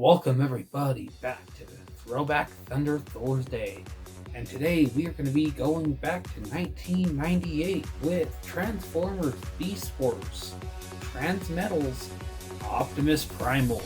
Welcome everybody back to Throwback Thunder Thursday. And today we are going to be going back to 1998 with Transformers Beast Wars, Transmetals, Optimus Primal.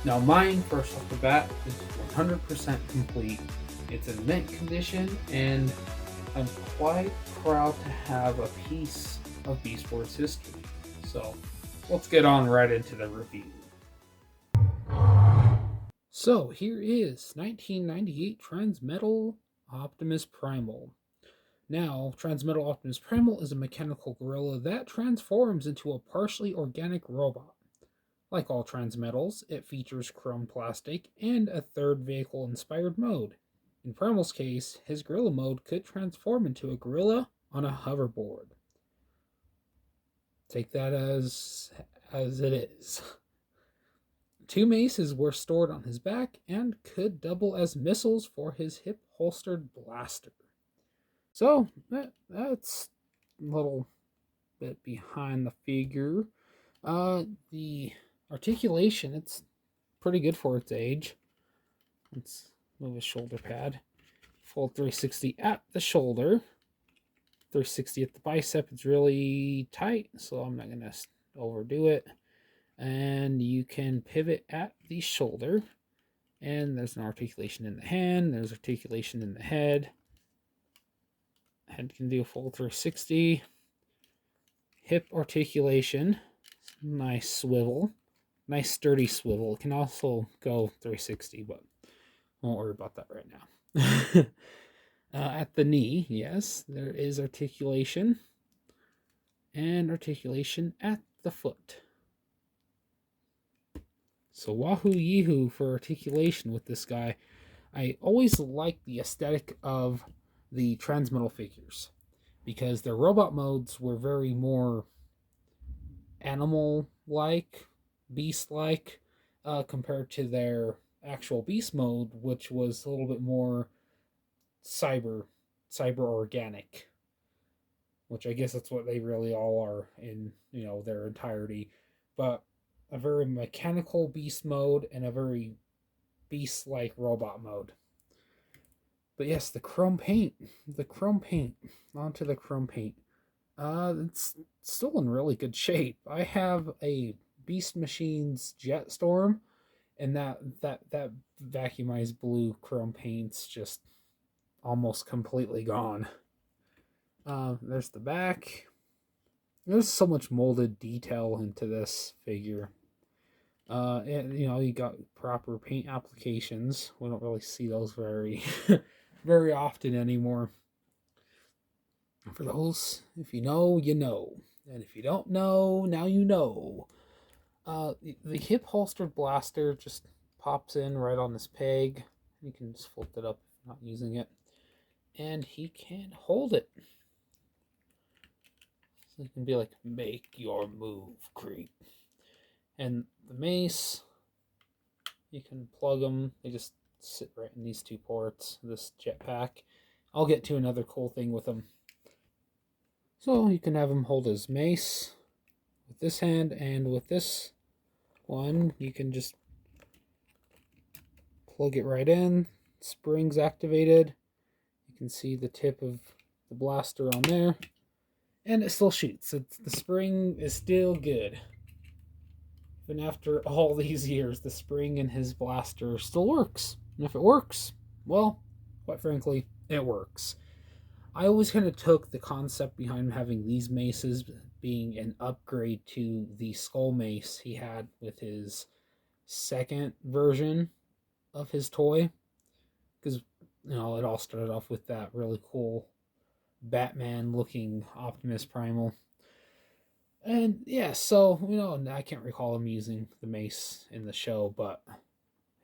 Now mine, first off the bat, is 100% complete. It's in mint condition and I'm quite proud to have a piece of Beast Wars history. So let's get on right into the review. So here is 1998 Transmetal Optimus Primal. Now, Transmetal Optimus Primal is a mechanical gorilla that transforms into a partially organic robot. Like all Transmetals, it features chrome plastic and a third vehicle-inspired mode. In Primal's case, his gorilla mode could transform into a gorilla on a hoverboard. Take that as it is. 2 maces were stored on his back and could double as missiles for his hip-holstered blaster. So, that's a little bit behind the figure. The articulation, it's pretty good for its age. Let's move his shoulder pad. Full 360 at the shoulder. 360 at the bicep. It's really tight, so I'm not going to overdo it. And you can pivot at the shoulder, and there's an articulation in the hand, there's articulation in the head. Head can do a full 360. Hip articulation, nice swivel, nice sturdy swivel. It can also go 360, but I won't worry about that right now. At the knee, yes, there is articulation, and articulation at the foot. So wahoo yeehoo for articulation with this guy. I always liked the aesthetic of the Transmetal figures because their robot modes were very more animal-like, beast-like, compared to their actual beast mode, which was a little bit more cyber organic, which I guess that's what they really all are in, their entirety. But a very mechanical beast mode and a very beast-like robot mode. But yes, the chrome paint. Onto the chrome paint. It's still in really good shape. I have a Beast Machines Jetstorm, and that vacuumized blue chrome paint's just almost completely gone. There's the back. There's so much molded detail into this figure. And, you got proper paint applications. We don't really see those very, very often anymore. For those, if you know, you know. And if you don't know, now you know. The hip holstered blaster just pops in right on this peg. You can just flip it up if not using it. And he can hold it. So it can be like, make your move, creep. And the mace, you can plug them. They just sit right in these 2 ports, this jetpack. I'll get to another cool thing with them. So you can have him hold his mace with this hand, and with this one, you can just plug it right in. Spring's activated. You can see the tip of the blaster on there. And it still shoots. The spring is still good. Even after all these years, the spring in his blaster still works. And if it works, well, quite frankly, it works. I always kind of took the concept behind having these maces being an upgrade to the skull mace he had with his second version of his toy. Because, it all started off with that really cool Batman-looking Optimus Primal. And yeah, so, I can't recall him using the mace in the show, but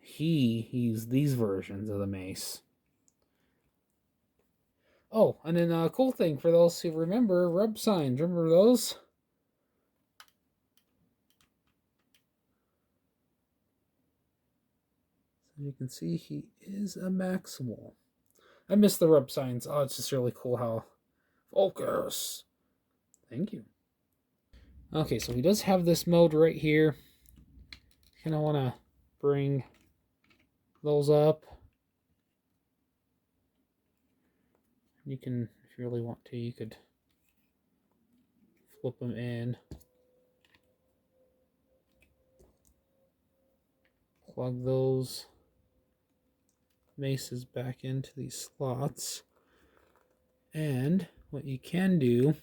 he used these versions of the mace. Oh, and then a cool thing for those who remember rub signs. Remember those? So you can see he is a Maximal. I miss the rub signs. Oh, it's just really cool how... Focus! Thank you. Okay, so he does have this mode right here. Kind of want to bring those up. You can, if you really want to, you could flip them in. Plug those maces back into these slots. And what you can do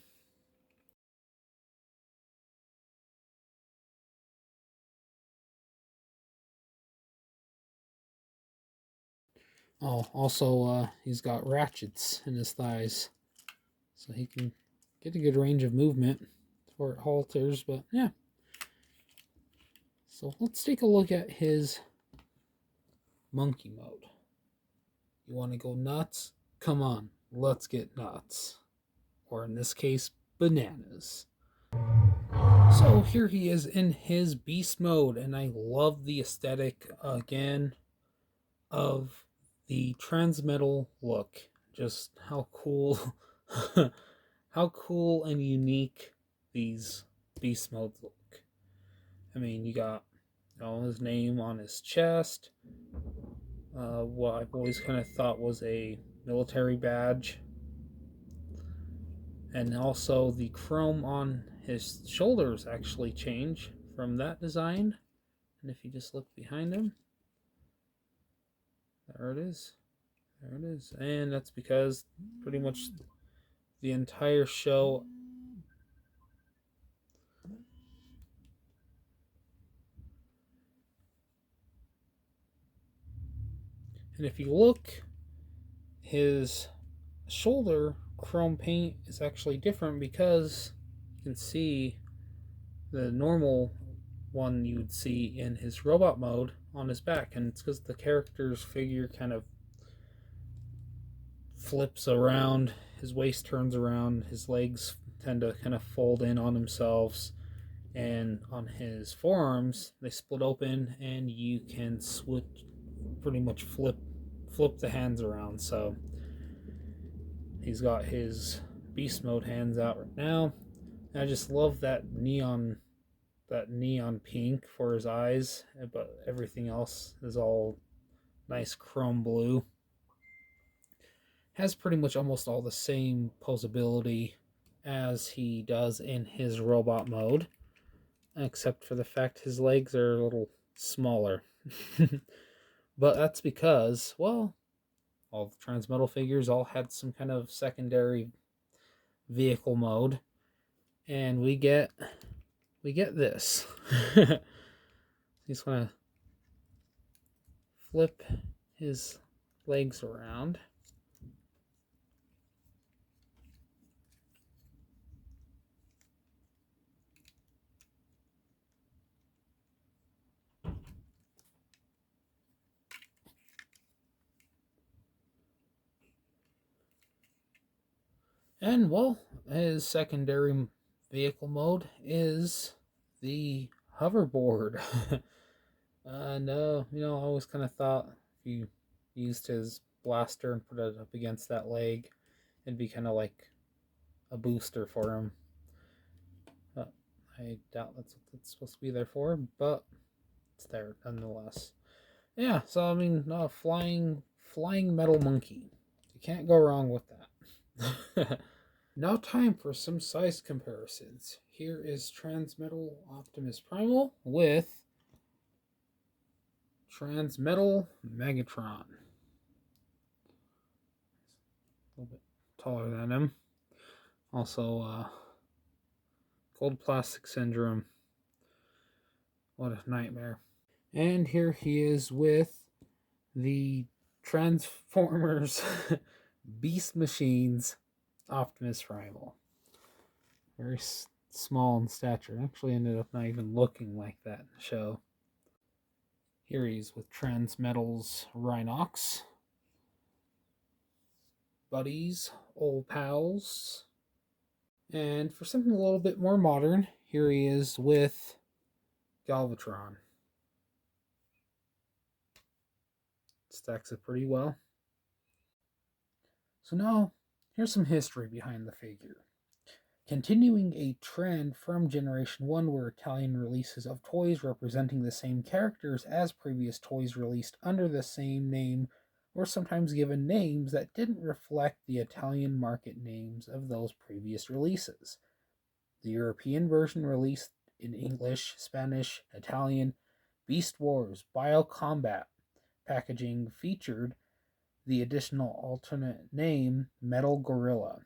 also he's got ratchets in his thighs, so he can get a good range of movement before it halters. But yeah, so let's take a look at his monkey mode. You want to go nuts? Come on, let's get nuts. Or in this case, bananas. So here he is in his beast mode, and I love the aesthetic again of the Transmetal look. Just how cool, how cool and unique these beast modes look. I mean, you got his name on his chest. What I've always kind of thought was a military badge. And also the chrome on his shoulders actually change from that design. And if you just look behind him, there it is. There it is. And that's because pretty much the entire show and if you look, his shoulder chrome paint is actually different because you can see the normal one you would see in his robot mode on his back, and it's because the character's figure kind of flips around, his waist turns around, his legs tend to kind of fold in on themselves, and on his forearms they split open and you can switch, pretty much flip the hands around. So he's got his beast mode hands out right now. And I just love that neon pink for his eyes, but everything else is all nice chrome blue. Has pretty much almost all the same posability as he does in his robot mode, except for the fact his legs are a little smaller. But that's because, well, all the Transmetal figures all had some kind of secondary vehicle mode, and we get this. He's gonna flip his legs around. And, well, his secondary vehicle mode is the hoverboard. And, I always kind of thought if you used his blaster and put it up against that leg, it'd be kind of like a booster for him. But I doubt that's what it's supposed to be there for, but it's there nonetheless. Yeah, so, I mean, flying metal monkey. You can't go wrong with that. Now time for some size comparisons. Here is Transmetal Optimus Primal with Transmetal Megatron. A little bit taller than him. Also, cold plastic syndrome. What a nightmare. And here he is with the Transformers Beast Machines Optimus Primal. Very small in stature. Actually ended up not even looking like that in the show. Here he is with Transmetals Rhinox. Buddies, old pals. And for something a little bit more modern, here he is with Galvatron. Stacks it pretty well. So now, here's some history behind the figure. continuing a trend from Generation 1 where Italian releases of toys representing the same characters as previous toys released under the same name were sometimes given names that didn't reflect the Italian market names of those previous releases. The European version released in English, Spanish, Italian, Beast Wars, Biocombat packaging featured the additional alternate name Metal Gorilla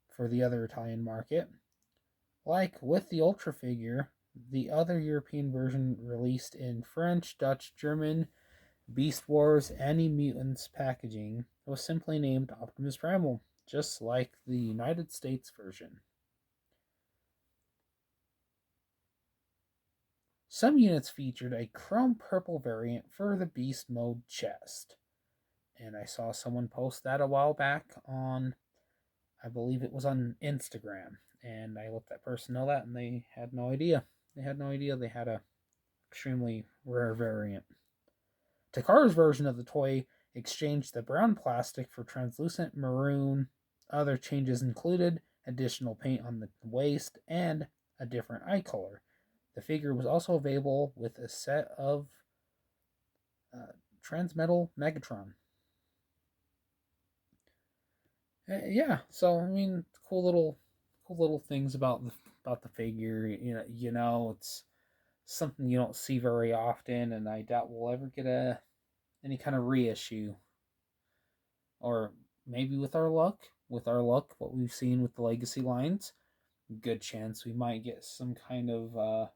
for the other Italian market. Like with the Ultra figure, the other European version released in French, Dutch, German, Beast Wars, Any Mutants packaging was simply named Optimus Primal, just like the United States version. Some units featured a chrome purple variant for the Beast Mode chest. And I saw someone post that a while back on, I believe it was on Instagram. And I let that person know that, and they had no idea. They had a extremely rare variant. Takara's version of the toy exchanged the brown plastic for translucent maroon. Other changes included additional paint on the waist and a different eye color. The figure was also available with a set of Transmetal Megatron. Yeah, so I mean, cool little things about the figure. You know, it's something you don't see very often, and I doubt we'll ever get any kind of reissue. Or maybe with our luck, what we've seen with the legacy lines, good chance we might get some kind of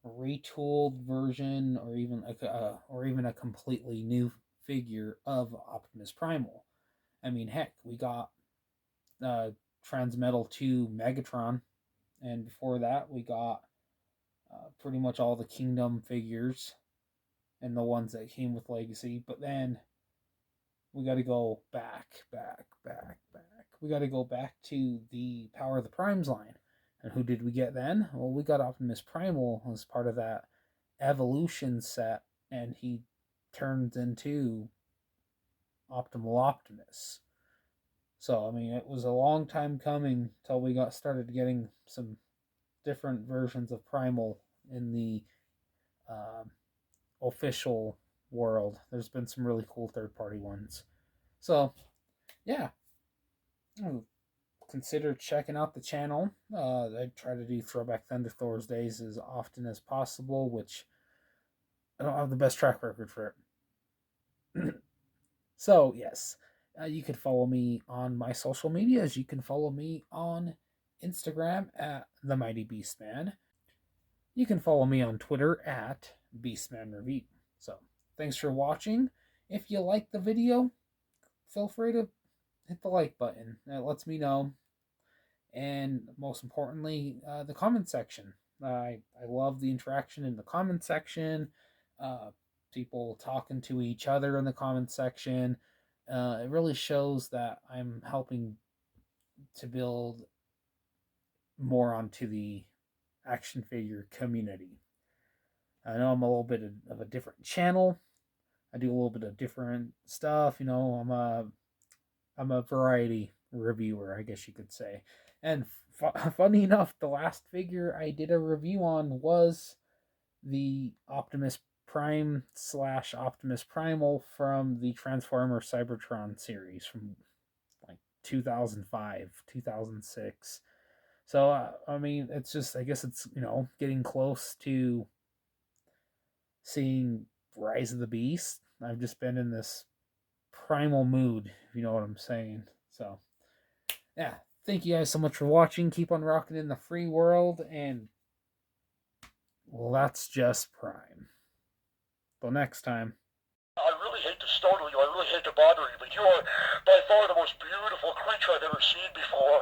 retooled version, or even a completely new figure of Optimus Primal. I mean, heck, we got Transmetal 2 Megatron, and before that we got pretty much all the Kingdom figures and the ones that came with Legacy. But then we got to go back. We got to go back to the Power of the Primes line. And who did we get then? Well, we got Optimus Primal as part of that evolution set, and he turns into Optimal Optimus. So, I mean, it was a long time coming till we got started getting some different versions of Primal in the official world. There's been some really cool third-party ones. So, yeah. Consider checking out the channel. I try to do Throwback Thunder Thursdays as often as possible, which I don't have the best track record for it. So, yes. You can follow me on my social medias. You can follow me on Instagram at The Mighty Beastman. You can follow me on Twitter at BeastmanReview. So, thanks for watching. If you like the video, feel free to hit the like button. That lets me know. And most importantly, the comment section. I love the interaction in the comment section. People talking to each other in the comment section. It really shows that I'm helping to build more onto the action figure community. I know I'm a little bit of a different channel. I do a little bit of different stuff. You know, I'm a variety reviewer, I guess you could say. And funny enough, the last figure I did a review on was the Optimus Prime / Optimus Primal from the Transformer Cybertron series from like 2005, 2006. So, I mean, it's just, I guess it's, getting close to seeing Rise of the Beast. I've just been in this primal mood, if you know what I'm saying. So, yeah, thank you guys so much for watching. Keep on rocking in the free world, and let's just prime. Till next time. I really hate to startle you, I really hate to bother you, but you are by far the most beautiful creature I've ever seen before.